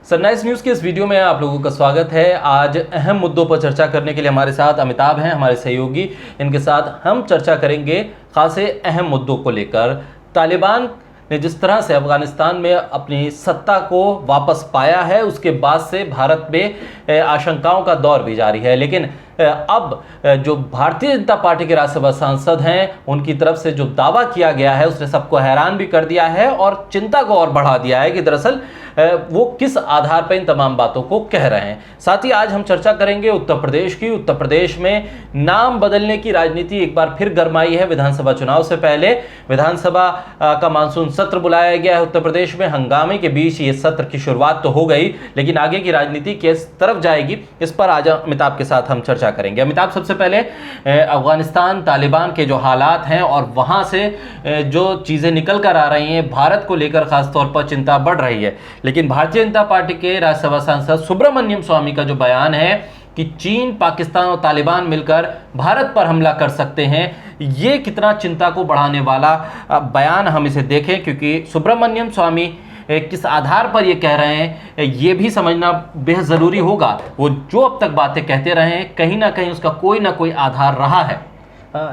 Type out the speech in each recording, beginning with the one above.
Sunrise news के इस video में आप लोगों का स्वागत है। आज अहम मुद्दों पर चर्चा करने के लिए हमारे साथ अमिताभ हैं, हमारे सहयोगी। इनके साथ हम चर्चा करेंगे खासे अहम मुद्दों को लेकर। तालिबान ने जिस तरह से अफगानिस्तान में अपनी सत्ता को वापस पाया है, उसके बाद से भारत में आशंकाओं का दौर भी जारी है। लेकिन अब जो भारतीय जनता पार्टी के राज्यसभा सांसद हैं, उनकी तरफ से जो दावा किया गया है उसने सबको हैरान भी कर दिया है और चिंता को और बढ़ा दिया है कि दरअसल वो किस आधार पर इन तमाम बातों को कह रहे हैं। साथ ही आज हम चर्चा करेंगे उत्तर प्रदेश की। उत्तर प्रदेश में नाम बदलने की राजनीति एक बार फिर गरमाई है। विधानसभा चुनाव से पहले विधानसभा का मानसून सत्र बुलाया गया है उत्तर प्रदेश में। हंगामे के बीच ये सत्र की शुरुआत तो हो गई, लेकिन आगे की राजनीति किस तरफ जाएगी, इस पर आज अमिताभ के साथ हम चर्चा करेंगे। अमिताभ, सबसे पहले अफगानिस्तान तालिबान के जो हालात हैं और वहां से जो चीजें निकल कर आ रही हैं, भारत को लेकर खासतौर पर चिंता बढ़ रही है। लेकिन भारतीय जनता पार्टी के राज्यसभा सांसद सुब्रमण्यम स्वामी का जो बयान है कि चीन, पाकिस्तान और तालिबान मिलकर भारत पर हमला कर सकते हैं, ये कितना चिंता को बढ़ाने वाला बयान हम इसे देखें, क्योंकि सुब्रमण्यम स्वामी किस आधार पर ये कह रहे हैं ये भी समझना बेहद ज़रूरी होगा। वो जो अब तक बातें कहते रहे हैं, कहीं ना कहीं उसका कोई ना कोई आधार रहा है।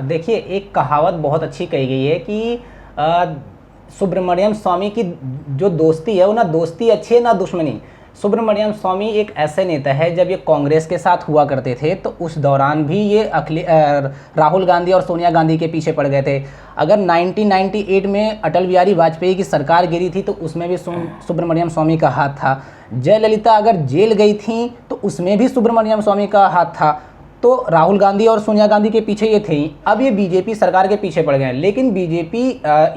देखिए, एक कहावत बहुत अच्छी कही गई है कि सुब्रमण्यम स्वामी की जो दोस्ती है वो ना दोस्ती अच्छी है ना दुश्मनी। सुब्रमण्यम स्वामी एक ऐसे नेता है, जब ये कांग्रेस के साथ हुआ करते थे तो उस दौरान भी ये राहुल गांधी और सोनिया गांधी के पीछे पड़ गए थे। अगर 1998 में अटल बिहारी वाजपेयी की सरकार गिरी थी तो उसमें भी सुब्रमण्यम स्वामी का हाथ था। जयललिता अगर जेल गई थी तो उसमें भी सुब्रमण्यम स्वामी का हाथ था। तो राहुल गांधी और सोनिया गांधी के पीछे ये थे। अब ये बीजेपी सरकार के पीछे पड़ गए हैं। लेकिन बीजेपी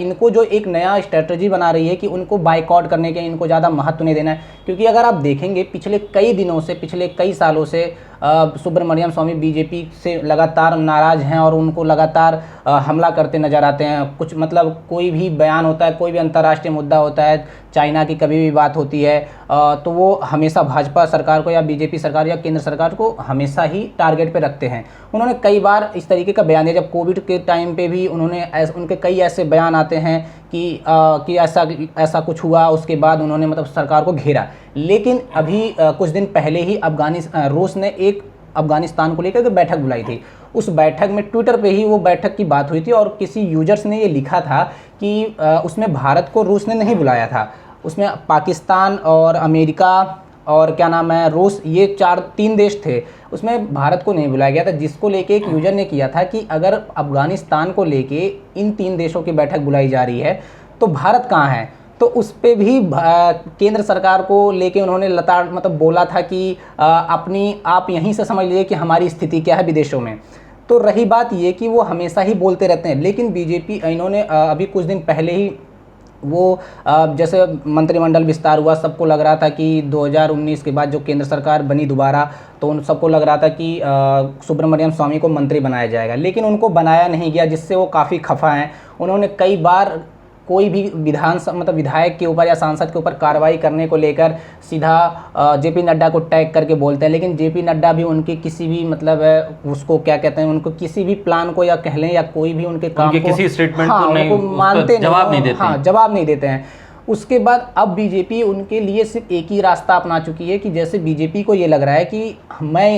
इनको जो एक नया स्ट्रेटजी बना रही है कि उनको बाइकआउट करने के, इनको ज़्यादा महत्व नहीं देना है। क्योंकि अगर आप देखेंगे पिछले कई दिनों से, पिछले कई सालों से सुब्रमण्यम स्वामी बीजेपी से लगातार नाराज़ हैं और उनको लगातार हमला करते नज़र आते हैं। कुछ मतलब कोई भी बयान होता है, कोई भी अंतर्राष्ट्रीय मुद्दा होता है, चाइना की कभी भी बात होती है तो वो हमेशा भाजपा सरकार को या बीजेपी सरकार या केंद्र सरकार को हमेशा ही टारगेट पे रखते हैं। उन्होंने कई बार इस तरीके का बयान दिया। जब कोविड के टाइम पे भी उनके कई ऐसे बयान आते हैं कि ऐसा कुछ हुआ, उसके बाद उन्होंने मतलब सरकार को घेरा। लेकिन अभी कुछ दिन पहले ही रूस ने एक अफगानिस्तान को लेकर बैठक बुलाई थी। उस बैठक में ट्विटर पे ही वो बैठक की बात हुई थी और किसी यूजर्स ने ये लिखा था कि उसमें भारत को रूस ने नहीं बुलाया था, उसमें पाकिस्तान और अमेरिका और क्या नाम है रूस, ये तीन देश थे, उसमें भारत को नहीं बुलाया गया था। जिसको लेके एक यूजर ने किया था कि अगर अफगानिस्तान को लेके इन तीन देशों की बैठक बुलाई जा रही है तो भारत कहाँ है। तो उस पे भी केंद्र सरकार को लेके उन्होंने मतलब बोला था कि आप यहीं से समझ लीजिए कि हमारी स्थिति क्या है विदेशों में। तो रही बात ये कि वो हमेशा ही बोलते रहते हैं। लेकिन बीजेपी इन्होंने अभी कुछ दिन पहले ही वो जैसे मंत्रिमंडल विस्तार हुआ, सबको लग रहा था कि 2019 के बाद जो केंद्र सरकार बनी दोबारा, तो उन सबको लग रहा था कि सुब्रमण्यम स्वामी को मंत्री बनाया जाएगा, लेकिन उनको बनाया नहीं गया, जिससे वो काफ़ी खफा हैं। उन्होंने कई बार कोई भी विधायक के ऊपर या सांसद के ऊपर कार्रवाई करने को लेकर सीधा जेपी नड्डा को टैग करके बोलते हैं। लेकिन जेपी नड्डा भी उनके किसी भी उसको क्या कहते हैं, उनको किसी भी प्लान को या कह लें या कोई भी उनके काम को, किसी स्टेटमेंट को नहीं मानते, जवाब नहीं देते। हाँ, जवाब नहीं देते हैं। उसके बाद अब बीजेपी उनके लिए सिर्फ एक ही रास्ता अपना चुकी है कि जैसे बीजेपी को ये लग रहा है कि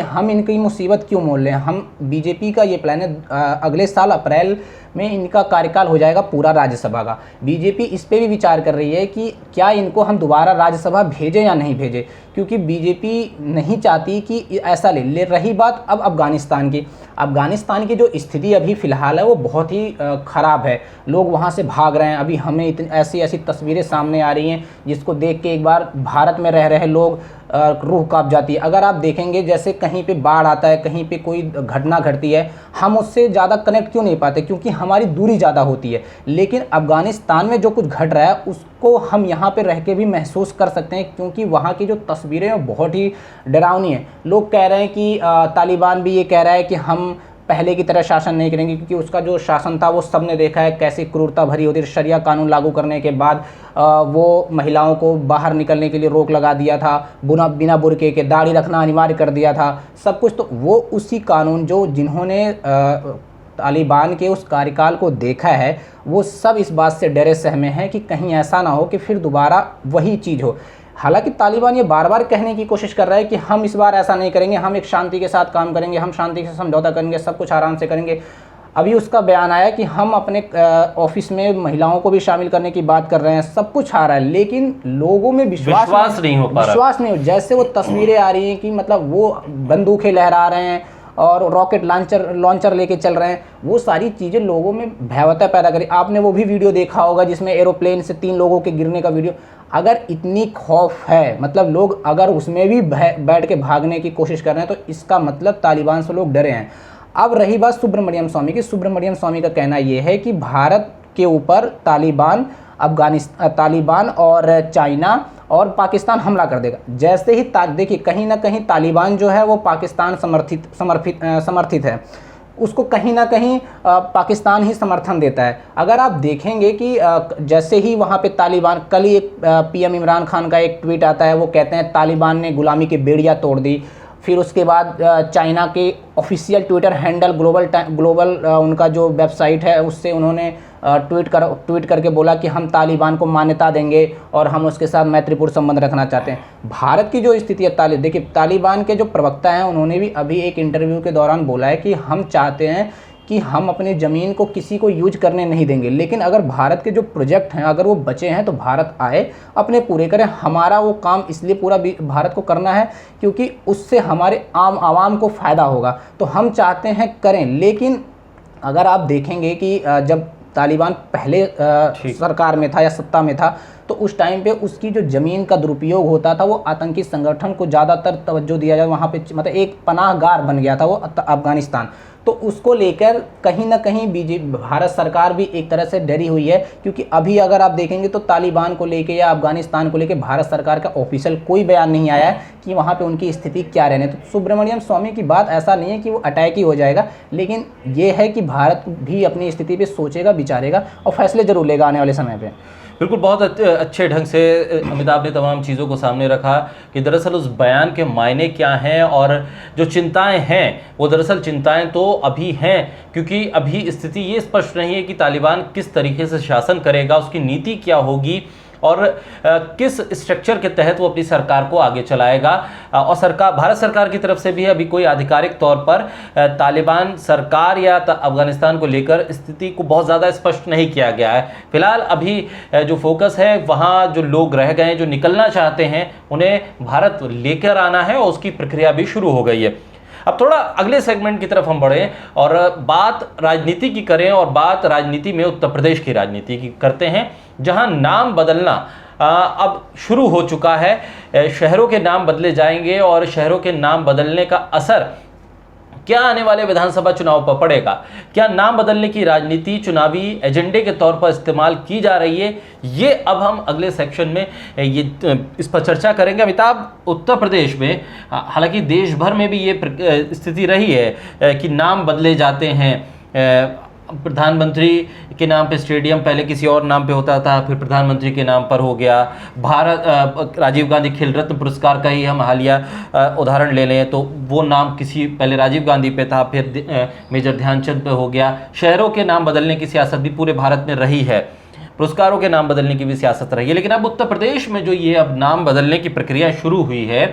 हम इनकी मुसीबत क्यों मोल लें। हम बीजेपी का ये प्लान है, अगले साल अप्रैल में इनका कार्यकाल हो जाएगा पूरा राज्यसभा का। बीजेपी इस पे भी विचार कर रही है कि क्या इनको हम दोबारा राज्यसभा भेजें या नहीं भेजें, क्योंकि बीजेपी नहीं चाहती कि ऐसा ले रही बात अब अफगानिस्तान की जो स्थिति अभी फ़िलहाल है वो बहुत ही ख़राब है। लोग वहाँ से भाग रहे हैं। अभी हमें इतनी ऐसी तस्वीरें सामने आ रही हैं जिसको देख के एक बार भारत में रह रहे लोग रूह कांप जाती है। अगर आप देखेंगे जैसे कहीं पे बाढ़ आता है, कहीं पे कोई घटना घटती है, हम उससे ज़्यादा कनेक्ट क्यों नहीं पाते, क्योंकि हमारी दूरी ज़्यादा होती है। लेकिन अफगानिस्तान में जो कुछ घट रहा है उसको हम यहाँ पे रह के भी महसूस कर सकते हैं, क्योंकि वहाँ की जो तस्वीरें हैं बहुत ही डरावनी है। लोग कह रहे हैं कि तालिबान भी ये कह रहा है कि हम पहले की तरह शासन नहीं करेंगे, क्योंकि उसका जो शासन था वो सबने देखा है कैसी क्रूरता भरी होती है। शरिया कानून लागू करने के बाद वो महिलाओं को बाहर निकलने के लिए रोक लगा दिया था, बिना बुर्के के दाढ़ी रखना अनिवार्य कर दिया था, सब कुछ। तो वो उसी कानून जो जिन्होंने तालिबान के उस कार्यकाल को देखा है वो सब इस बात से डरे सहमे हैं कि कहीं ऐसा ना हो कि फिर दोबारा वही चीज़ हो। हालांकि तालिबान ये बार बार कहने की कोशिश कर रहा है कि हम इस बार ऐसा नहीं करेंगे, हम एक शांति के साथ काम करेंगे, हम शांति से समझौता करेंगे, सब कुछ आराम से करेंगे। अभी उसका बयान आया कि हम अपने ऑफिस में महिलाओं को भी शामिल करने की बात कर रहे हैं, सब कुछ आ रहा है, लेकिन लोगों में विश्वास नहीं हो पा रहा। विश्वास नहीं हो। जैसे वो तस्वीरें आ रही हैं कि मतलब वो बंदूकें लहरा रहे हैं और रॉकेट लॉन्चर लेके चल रहे हैं, वो सारी चीज़ें लोगों में भयावहता पैदा करी। आपने वो भी वीडियो देखा होगा जिसमें एरोप्लेन से 3 लोगों के गिरने का वीडियो। अगर इतनी खौफ है, मतलब लोग अगर उसमें भी बैठ के भागने की कोशिश कर रहे हैं, तो इसका मतलब तालिबान से लोग डरे हैं। अब रही बात सुब्रमण्यम स्वामी की, सुब्रमण्यम स्वामी का कहना ये है कि भारत के ऊपर तालिबान और चाइना और पाकिस्तान हमला कर देगा। जैसे ही देखिए कहीं ना कहीं तालिबान जो है वो पाकिस्तान समर्थित है, उसको कहीं ना कहीं पाकिस्तान ही समर्थन देता है। अगर आप देखेंगे कि जैसे ही वहाँ पे तालिबान, कल ही एक पीएम इमरान खान का एक ट्वीट आता है, वो कहते हैं तालिबान ने गुलामी की बेड़ियाँ तोड़ दी। फिर उसके बाद चाइना के ऑफिशियल ट्विटर हैंडल ग्लोबल उनका जो वेबसाइट है उससे उन्होंने ट्वीट करके बोला कि हम तालिबान को मान्यता देंगे और हम उसके साथ मैत्रीपूर्ण संबंध रखना चाहते हैं। भारत की जो स्थिति है, देखिए तालिबान के जो प्रवक्ता हैं उन्होंने भी अभी एक इंटरव्यू के दौरान बोला है कि हम चाहते हैं कि हम अपनी ज़मीन को किसी को यूज करने नहीं देंगे, लेकिन अगर भारत के जो प्रोजेक्ट हैं अगर वो बचे हैं तो भारत आए, अपने पूरे करें। हमारा वो काम इसलिए पूरा भारत को करना है क्योंकि उससे हमारे आम आवाम को फ़ायदा होगा, तो हम चाहते हैं करें। लेकिन अगर आप देखेंगे कि जब तालिबान पहले सरकार में था या सत्ता में था, तो उस टाइम पे उसकी जो ज़मीन का दुरुपयोग होता था, वो आतंकी संगठन को ज़्यादातर तवज्जो दिया जाए, वहाँ पे मतलब एक पनाहगार बन गया था वो अफ़गानिस्तान। तो उसको लेकर कहीं ना कहीं भारत सरकार भी एक तरह से डरी हुई है, क्योंकि अभी अगर आप देखेंगे तो तालिबान को लेके या अफ़गानिस्तान को लेके भारत सरकार का ऑफिशियल कोई बयान नहीं आया है कि वहाँ पे उनकी स्थिति क्या रहने। तो सुब्रमण्यम स्वामी की बात ऐसा नहीं है कि वो अटैक ही हो जाएगा, लेकिन ये है कि भारत भी अपनी स्थिति पे सोचेगा, विचारेगा और फैसले जरूर लेगा आने वाले समय पे। बिल्कुल, बहुत अच्छे ढंग से अमिताभ ने तमाम चीज़ों को सामने रखा कि दरअसल उस बयान के मायने क्या हैं और जो चिंताएं हैं वो दरअसल चिंताएं तो अभी हैं, क्योंकि अभी स्थिति ये स्पष्ट नहीं है कि तालिबान किस तरीके से शासन करेगा, उसकी नीति क्या होगी और किस स्ट्रक्चर के तहत वो अपनी सरकार को आगे चलाएगा। और भारत सरकार की तरफ से भी अभी कोई आधिकारिक तौर पर तालिबान सरकार या अफगानिस्तान को लेकर स्थिति को बहुत ज़्यादा स्पष्ट नहीं किया गया है। फिलहाल अभी जो फोकस है वहाँ जो लोग रह गए हैं, जो निकलना चाहते हैं, उन्हें भारत लेकर आना है और उसकी प्रक्रिया भी शुरू हो गई है। अब थोड़ा अगले सेगमेंट की तरफ हम बढ़ें और बात राजनीति की करें, और बात राजनीति में उत्तर प्रदेश की राजनीति की करते हैं, जहां नाम बदलना अब शुरू हो चुका है। शहरों के नाम बदले जाएंगे और शहरों के नाम बदलने का असर क्या आने वाले विधानसभा चुनाव पर पड़ेगा? क्या नाम बदलने की राजनीति चुनावी एजेंडे के तौर पर इस्तेमाल की जा रही है? ये अब हम अगले सेक्शन में इस पर चर्चा करेंगे। अमिताभ, उत्तर प्रदेश में, हालांकि देश भर में भी ये स्थिति रही है कि नाम बदले जाते हैं। प्रधानमंत्री के नाम पे स्टेडियम पहले किसी और नाम पे होता था, फिर प्रधानमंत्री के नाम पर हो गया। राजीव गांधी खेल रत्न पुरस्कार का ही हम हालिया उदाहरण ले लें तो वो नाम पहले राजीव गांधी पे था, फिर मेजर ध्यानचंद पे हो गया। शहरों के नाम बदलने की सियासत भी पूरे भारत में रही है, पुरस्कारों के नाम बदलने की भी सियासत रही है। लेकिन अब उत्तर प्रदेश में जो ये अब नाम बदलने की प्रक्रिया शुरू हुई है,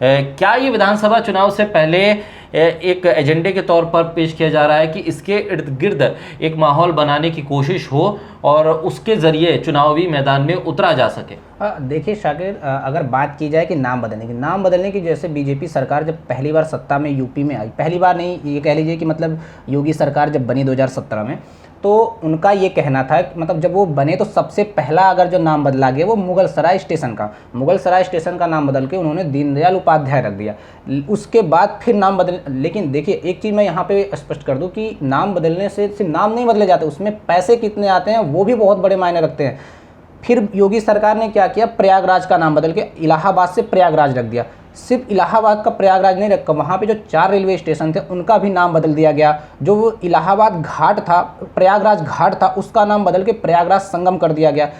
क्या ये विधानसभा चुनाव से पहले एक एजेंडे के तौर पर पेश किया जा रहा है कि इसके इर्द गिर्द एक माहौल बनाने की कोशिश हो और उसके ज़रिए चुनावी मैदान में उतरा जा सके? देखिए शाकिर, अगर बात की जाए कि नाम बदलने की जैसे बीजेपी सरकार जब पहली बार सत्ता में यूपी में आई, पहली बार नहीं, ये कह लीजिए कि मतलब योगी सरकार जब बनी 2017 में, तो उनका ये कहना था, मतलब जब वो बने तो सबसे पहला अगर जो नाम बदला गया वो मुगल सराय स्टेशन का नाम बदल के उन्होंने दीनदयाल उपाध्याय रख दिया। उसके बाद फिर नाम बदल, लेकिन देखिए एक चीज़ मैं यहाँ पे स्पष्ट कर दूँ कि नाम बदलने से सिर्फ नाम नहीं बदले जाते, उसमें पैसे कितने आते हैं वो भी बहुत बड़े मायने रखते हैं। फिर योगी सरकार ने क्या किया, प्रयागराज का नाम बदल के इलाहाबाद से प्रयागराज रख दिया। सिर्फ इलाहाबाद का प्रयागराज नहीं रखा, वहाँ पे जो 4 रेलवे स्टेशन थे उनका भी नाम बदल दिया गया। जो वो इलाहाबाद घाट था, प्रयागराज घाट था, उसका नाम बदल के प्रयागराज संगम कर दिया गया।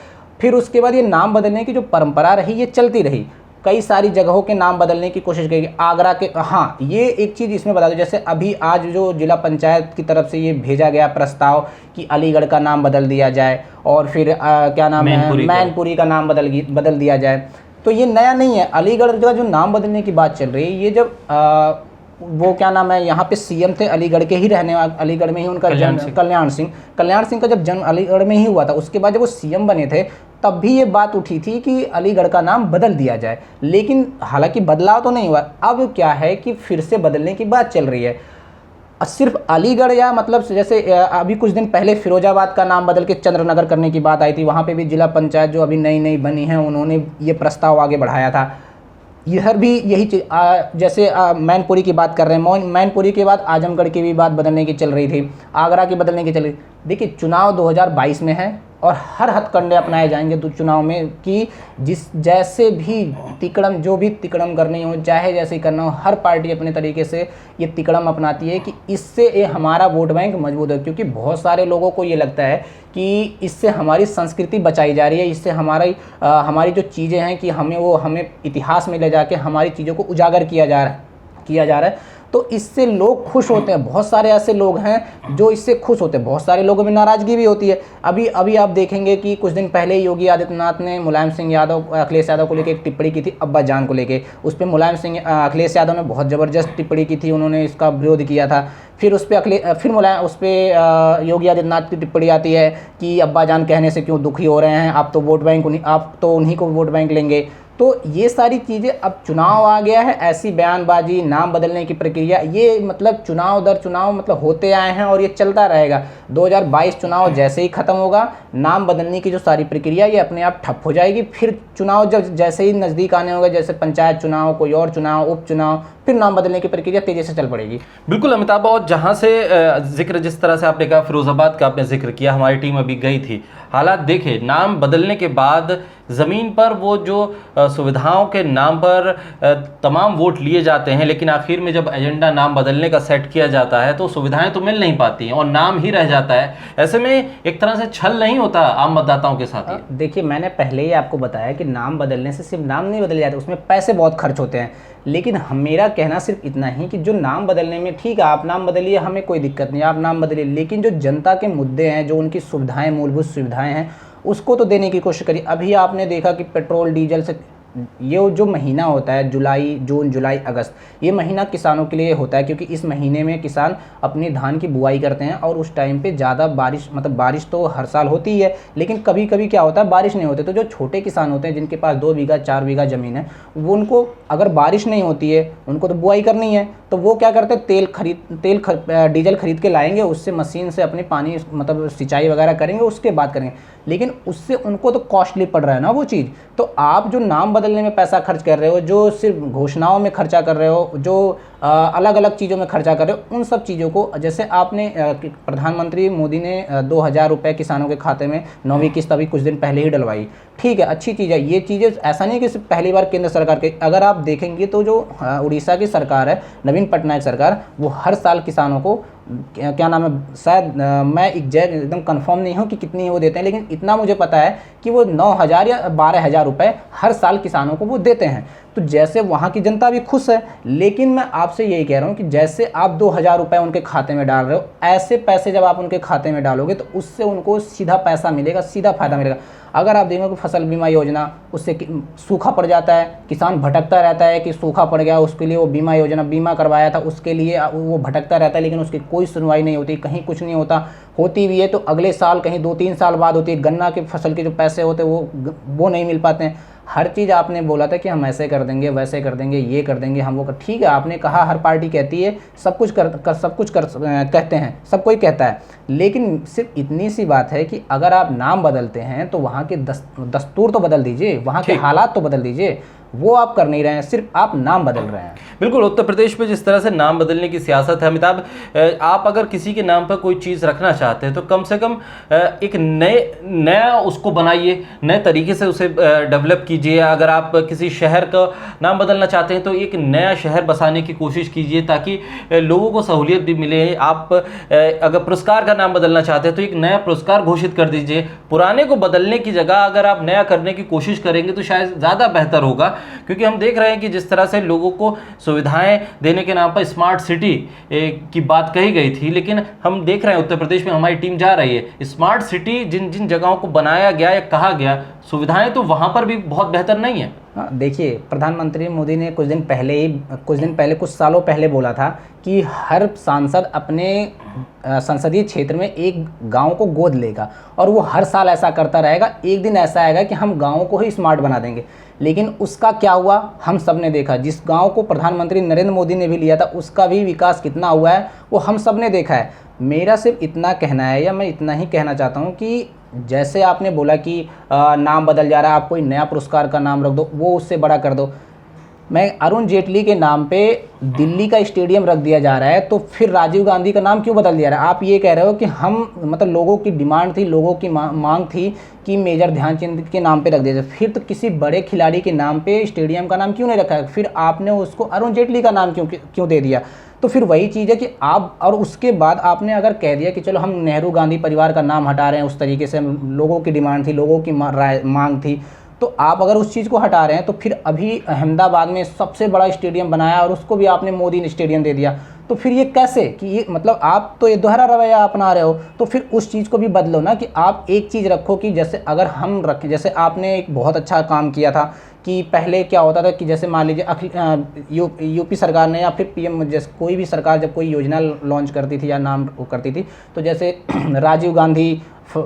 फिर उसके बाद ये नाम बदलने की जो परंपरा रही ये चलती रही। कई सारी जगहों के नाम बदलने की कोशिश करेगी। आगरा के, हाँ ये एक चीज़ इसमें बता दो, जैसे अभी आज जो जिला पंचायत की तरफ से ये भेजा गया प्रस्ताव कि अलीगढ़ का नाम बदल दिया जाए और फिर क्या नाम है, मैनपुरी का नाम बदल दिया जाए। तो ये नया नहीं है, अलीगढ़ का जो नाम बदलने की बात चल रही है, ये जब वो क्या नाम है, यहाँ पे सीएम थे अलीगढ़ के ही रहने वाले, अलीगढ़ में ही उनका जन्म, कल्याण सिंह का जब जन्म अलीगढ़ में ही हुआ था, उसके बाद जब वो सीएम बने थे तब भी ये बात उठी थी कि अलीगढ़ का नाम बदल दिया जाए, लेकिन हालांकि बदलाव तो नहीं हुआ। अब क्या है कि फिर से बदलने की बात चल रही है। सिर्फ अलीगढ़ या मतलब जैसे अभी कुछ दिन पहले फिरोजाबाद का नाम बदल के चंद्रनगर करने की बात आई थी, वहाँ पे भी जिला पंचायत जो अभी नई नई बनी है उन्होंने ये प्रस्ताव आगे बढ़ाया था। इधर भी यही चीज़, जैसे मैनपुरी की बात कर रहे हैं, मैनपुरी के बाद आजमगढ़ की भी बात बदलने की चल रही थी, आगरा की बदलने की चल रही। देखिए चुनाव 2022 में है और हर हथकंडे अपनाए जाएंगे तो चुनाव में कि जैसे भी तिकड़म, जो भी तिकड़म करनी हो, चाहे जैसे ही करना हो, हर पार्टी अपने तरीके से ये तिकड़म अपनाती है कि इससे ये हमारा वोट बैंक मजबूत है। क्योंकि बहुत सारे लोगों को ये लगता है कि इससे हमारी संस्कृति बचाई जा रही है, इससे हमारी जो चीज़ें हैं कि हमें इतिहास में ले जाके हमारी चीज़ों को उजागर किया जा रहा है। तो इससे लोग खुश होते हैं, बहुत सारे ऐसे लोग हैं जो इससे खुश होते हैं, बहुत सारे लोगों में नाराज़गी भी होती है। अभी आप देखेंगे कि कुछ दिन पहले योगी आदित्यनाथ ने मुलायम सिंह यादव, अखिलेश यादव को लेकर एक टिप्पणी की थी, अब्बा जान को लेके। उस पर अखिलेश यादव ने बहुत ज़बरदस्त टिप्पणी की थी, उन्होंने इसका विरोध किया था। फिर उस पर योगी आदित्यनाथ की टिप्पणी आती है कि अब्बा जान कहने से क्यों दुखी हो रहे हैं, आप तो उन्हीं को वोट बैंक लेंगे। तो ये सारी चीज़ें, अब चुनाव आ गया है, ऐसी बयानबाजी, नाम बदलने की प्रक्रिया, ये मतलब चुनाव दर चुनाव मतलब होते आए हैं और ये चलता रहेगा। 2022 चुनाव जैसे ही ख़त्म होगा, नाम बदलने की जो सारी प्रक्रिया ये अपने आप ठप हो जाएगी। फिर चुनाव जब जैसे ही नज़दीक आने होगा, जैसे पंचायत चुनाव, कोई और चुनाव, उपचुनाव, फिर नाम बदलने की प्रक्रिया तेज़ी से चल पड़ेगी। बिल्कुल अमिताभ, और जहाँ से जिक्र जिस तरह से आपने कहा, फिरोजाबाद का आपने जिक्र किया, हमारी टीम अभी गई थी। हालात देखे, नाम बदलने के बाद ज़मीन पर वो जो सुविधाओं के नाम पर तमाम वोट लिए जाते हैं, लेकिन आखिर में जब एजेंडा नाम बदलने का सेट किया जाता है तो सुविधाएं तो मिल नहीं पाती हैं और नाम ही रह जाता है। ऐसे में एक तरह से छल नहीं होता आम मतदाताओं के साथ? देखिए, मैंने पहले ही आपको बताया कि नाम बदलने से सिर्फ नाम नहीं बदल जाते, उसमें पैसे बहुत खर्च होते हैं। लेकिन मेरा कहना सिर्फ इतना ही कि जो नाम बदलने में, ठीक है आप नाम बदलिए, हमें कोई दिक्कत नहीं, आप नाम बदलिए, लेकिन जो जनता के मुद्दे हैं, जो उनकी सुविधाएं, मूलभूत सुविधाएं हैं, उसको तो देने की कोशिश करिए। अभी आपने देखा कि पेट्रोल डीजल से, ये जो महीना होता है जून जुलाई अगस्त, ये महीना किसानों के लिए होता है, क्योंकि इस महीने में किसान अपनी धान की बुआई करते हैं और उस टाइम पे ज़्यादा बारिश, मतलब बारिश तो हर साल होती ही है, लेकिन कभी कभी क्या होता है बारिश नहीं होती। तो जो छोटे किसान होते हैं, जिनके पास 2 बीघा 4 बीघा ज़मीन है, वो उनको अगर बारिश नहीं होती है, उनको तो बुआई करनी है, तो वो क्या करते हैं, डीजल खरीद के लाएंगे, उससे मशीन से अपनी पानी मतलब सिंचाई वगैरह करेंगे, उसके बाद करेंगे। लेकिन उससे उनको तो कॉस्टली पड़ रहा है ना वो चीज़। तो आप जो नाम बदलने में पैसा खर्च कर रहे हो, जो सिर्फ घोषणाओं में खर्चा कर रहे हो, जो अलग अलग चीज़ों में खर्चा कर रहे हो, उन सब चीज़ों को, जैसे आपने प्रधानमंत्री मोदी ने 2000 रुपये किसानों के खाते में 9वीं किस्त अभी कुछ दिन पहले ही डलवाई, ठीक है, अच्छी चीज़ है। ये चीज़ें ऐसा नहीं कि सिर्फ पहली बार केंद्र सरकार के, अगर आप देखेंगे तो जो उड़ीसा की सरकार है, नवीन पटनायक सरकार, वो हर साल किसानों को क्या नाम है, शायद मैं एग्जैक्ट एकदम कंफर्म नहीं हूँ कि कितनी वो देते हैं, लेकिन इतना मुझे पता है कि वो 9000 या 12000 रुपये हर साल किसानों को वो देते हैं। तो जैसे वहाँ की जनता भी खुश है, लेकिन मैं आपसे यही कह रहा हूँ कि जैसे आप 2000 रुपये उनके खाते में डाल रहे हो, ऐसे पैसे जब आप उनके खाते में डालोगे तो उससे उनको सीधा पैसा मिलेगा, सीधा फायदा मिलेगा। अगर आप देखोगे फसल बीमा योजना, उससे सूखा पड़ जाता है, किसान भटकता रहता है कि सूखा पड़ गया, उसके लिए वो बीमा करवाया था, उसके लिए वो भटकता रहता है, लेकिन उसकी कोई सुनवाई नहीं होती, कहीं कुछ नहीं होता, होती भी है तो अगले साल, कहीं 2-3 साल बाद होती है। गन्ना की फसल के जो पैसे होते हैं वो नहीं मिल पाते हैं। हर चीज़ आपने बोला था कि हम ऐसे कर देंगे, वैसे कर देंगे, ये कर देंगे, हम वो कर, ठीक है आपने कहा, हर पार्टी कहती है, सब कुछ कहते हैं, सब कोई कहता है, लेकिन सिर्फ इतनी सी बात है कि अगर आप नाम बदलते हैं तो वहाँ के दस्तूर तो बदल दीजिए, वहाँ के हालात तो बदल दीजिए, वो आप कर नहीं रहे हैं, सिर्फ आप नाम बदल रहे हैं। बिल्कुल, उत्तर प्रदेश में जिस तरह से नाम बदलने की सियासत है अमिताभ, आप अगर किसी के नाम पर कोई चीज़ रखना चाहते हैं तो कम से कम एक नया उसको बनाइए, नए तरीके से उसे डेवलप कीजिए। अगर आप किसी शहर का नाम बदलना चाहते हैं तो एक नया शहर बसाने की कोशिश कीजिए, ताकि लोगों को सहूलियत भी मिले। आप अगर पुरस्कार का नाम बदलना चाहते हैं तो एक नया पुरस्कार घोषित कर दीजिए। पुराने को बदलने की जगह अगर आप नया करने की कोशिश करेंगे तो शायद ज़्यादा बेहतर होगा, क्योंकि हम देख रहे हैं कि जिस तरह से लोगों को सुविधाएं देने के नाम पर स्मार्ट सिटी की बात कही गई थी, लेकिन हम देख रहे हैं उत्तर प्रदेश में हमारी टीम जा रही है, स्मार्ट सिटी जिन जिन जगहों को बनाया गया या कहा गया, सुविधाएं तो वहां पर भी बहुत बेहतर नहीं है। हाँ, देखिए, प्रधानमंत्री मोदी ने कुछ सालों पहले बोला था कि हर सांसद अपने संसदीय क्षेत्र में एक गांव को गोद लेगा और वो हर साल ऐसा करता रहेगा। एक दिन ऐसा आएगा कि हम गाँव को ही स्मार्ट बना देंगे। लेकिन उसका क्या हुआ, हम सब ने देखा। जिस गांव को प्रधानमंत्री नरेंद्र मोदी ने भी लिया था, उसका भी विकास कितना हुआ है वो हम सब ने देखा है। मेरा सिर्फ इतना कहना है, या मैं इतना ही कहना चाहता हूँ कि जैसे आपने बोला कि नाम बदल जा रहा है, आप कोई नया पुरस्कार का नाम रख दो, वो उससे बड़ा कर दो। मैं अरुण जेटली के नाम पे दिल्ली का स्टेडियम रख दिया जा रहा है, तो फिर राजीव गांधी का नाम क्यों बदल दिया रहा है? आप ये कह रहे हो कि हम मतलब लोगों की डिमांड थी, लोगों की मांग थी कि मेजर ध्यानचंद के नाम पे रख दिया जाए। फिर तो किसी बड़े खिलाड़ी के नाम पे स्टेडियम का नाम क्यों नहीं रखा है? फिर आपने उसको अरुण जेटली का नाम क्यों दे दिया? तो फिर वही चीज़ है कि आप, और उसके बाद आपने अगर कह दिया कि चलो हम नेहरू गांधी परिवार का नाम हटा रहे हैं, उस तरीके से लोगों की डिमांड थी, लोगों की मांग थी, तो आप अगर उस चीज़ को हटा रहे हैं तो फिर अभी अहमदाबाद में सबसे बड़ा स्टेडियम बनाया और उसको भी आपने मोदी स्टेडियम दे दिया। तो फिर ये कैसे कि ये मतलब आप तो ये दोहरा रवैया अपना रहे हो। तो फिर उस चीज़ को भी बदलो ना, कि आप एक चीज़ रखो कि जैसे अगर हम रखें, जैसे आपने एक बहुत अच्छा काम किया था कि पहले क्या होता था कि जैसे मान लीजिए यूपी सरकार ने या फिर पीएम, जैसे कोई भी सरकार जब कोई योजना लॉन्च करती थी या नाम करती थी, तो जैसे राजीव गांधी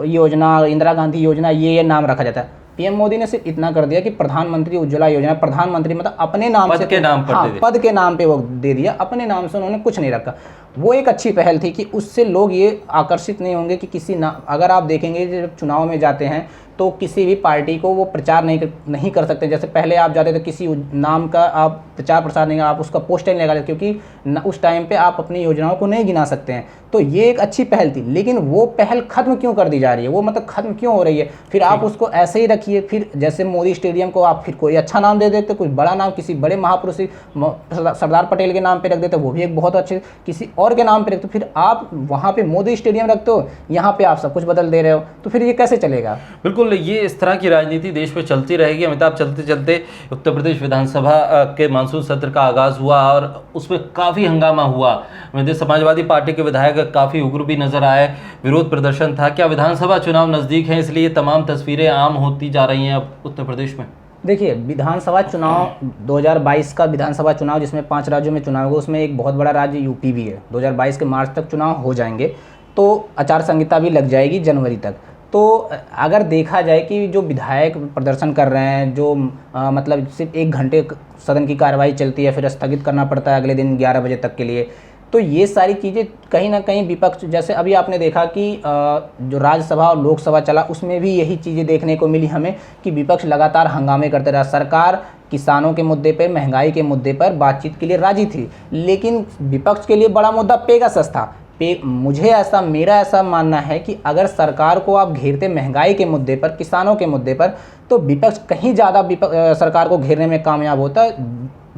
योजना, इंदिरा गांधी योजना, ये नाम रखा जाता है। पीएम मोदी ने सिर्फ इतना कर दिया कि प्रधानमंत्री उज्ज्वला योजना, प्रधानमंत्री मतलब अपने नाम से, पद के नाम पर हाँ, दे दिया। पद के नाम पे वो दे दिया, अपने नाम से उन्होंने कुछ नहीं रखा। वो एक अच्छी पहल थी कि उससे लोग ये आकर्षित नहीं होंगे कि किसी अगर आप देखेंगे जब चुनाव में जाते हैं तो किसी भी पार्टी को वो प्रचार नहीं कर सकते। जैसे पहले आप जाते थे, किसी नाम का आप प्रचार प्रसार नहीं, आप उसका पोस्टर नहीं लगा, क्योंकि उस टाइम पे आप अपनी योजनाओं को नहीं गिना सकते हैं। तो ये एक अच्छी पहल थी, लेकिन वो पहल खत्म क्यों कर दी जा रही है? वो मतलब खत्म क्यों हो रही है? फिर आप उसको ऐसे ही रखिए। फिर जैसे मोदी स्टेडियम को आप फिर कोई अच्छा नाम दे देते, कोई बड़ा नाम किसी बड़े महापुरुष सरदार पटेल के नाम पे रख देते, वो भी एक बहुत अच्छे किसी और के नाम पे रखते। फिर आप वहाँ पे मोदी स्टेडियम रखते हो, यहाँ पे आप सब कुछ बदल दे रहे हो, तो फिर ये कैसे चलेगा? बिल्कुल, ये इस तरह की राजनीति देश में चलती रहेगी। अमिताभ, चलते चलते उत्तर प्रदेश विधानसभा के मानसून सत्र का आगाज़ हुआ और उसमें काफ़ी हंगामा हुआ। समाजवादी पार्टी के विधायक काफ़ी उग्र भी नजर आए, विरोध प्रदर्शन था। क्या विधानसभा चुनाव नज़दीक हैं इसलिए तमाम तस्वीरें आम होती जा रही हैं अब उत्तर प्रदेश में? देखिए, विधानसभा चुनाव 2022 का विधानसभा चुनाव, जिसमें 5 राज्यों में चुनाव होगा, उसमें एक बहुत बड़ा राज्य यूपी भी है। 2022 के मार्च तक चुनाव हो जाएंगे, तो आचार संहिता भी लग जाएगी जनवरी तक। तो अगर देखा जाए कि जो विधायक प्रदर्शन कर रहे हैं, जो मतलब सिर्फ 1 घंटे सदन की कार्रवाई चलती है, फिर स्थगित करना पड़ता है अगले दिन 11 बजे तक के लिए, तो ये सारी चीज़ें कहीं ना कहीं विपक्ष, जैसे अभी आपने देखा कि जो राज्यसभा और लोकसभा चला, उसमें भी यही चीज़ें देखने को मिली हमें कि विपक्ष लगातार हंगामे करते रहा। सरकार किसानों के मुद्दे पर, महंगाई के मुद्दे पर बातचीत के लिए राजी थी, लेकिन विपक्ष के लिए बड़ा मुद्दा पेगासस था। मेरा ऐसा मानना है कि अगर सरकार को आप घेरते महंगाई के मुद्दे पर, किसानों के मुद्दे पर, तो विपक्ष कहीं ज़्यादा सरकार को घेरने में कामयाब होता है,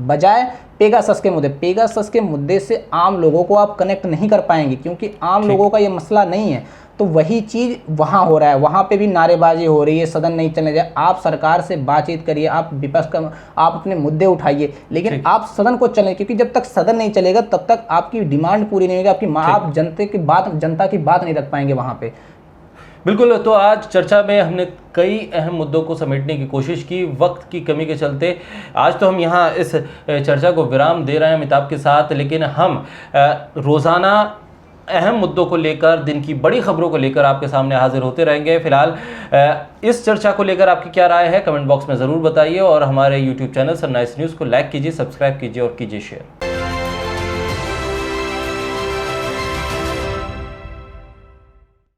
बजाय पेगासस के मुद्दे। पेगासस के मुद्दे से आम लोगों को आप कनेक्ट नहीं कर पाएंगे, क्योंकि आम लोगों का ये मसला नहीं है। तो वही चीज़ वहाँ हो रहा है, वहाँ पे भी नारेबाजी हो रही है, सदन नहीं चलने जाए। आप सरकार से बातचीत करिए, आप विपक्ष का, आप अपने मुद्दे उठाइए, लेकिन आप सदन को चलें, क्योंकि जब तक सदन नहीं चलेगा तब तक आपकी डिमांड पूरी नहीं होगी, आप जनता की बात नहीं रख पाएंगे वहाँ पे। बिल्कुल, तो आज चर्चा में हमने कई अहम मुद्दों को समेटने की कोशिश की। वक्त की कमी के चलते आज तो हम यहाँ इस चर्चा को विराम दे रहे हैं अमिताभ के साथ, लेकिन हम रोज़ाना अहम मुद्दों को लेकर, दिन की बड़ी खबरों को लेकर आपके सामने हाजिर होते रहेंगे। फिलहाल इस चर्चा को लेकर आपकी क्या राय है कमेंट बॉक्स में ज़रूर बताइए, और हमारे YouTube चैनल सनराइज न्यूज़ को लाइक कीजिए, सब्सक्राइब कीजिए और कीजिए शेयर।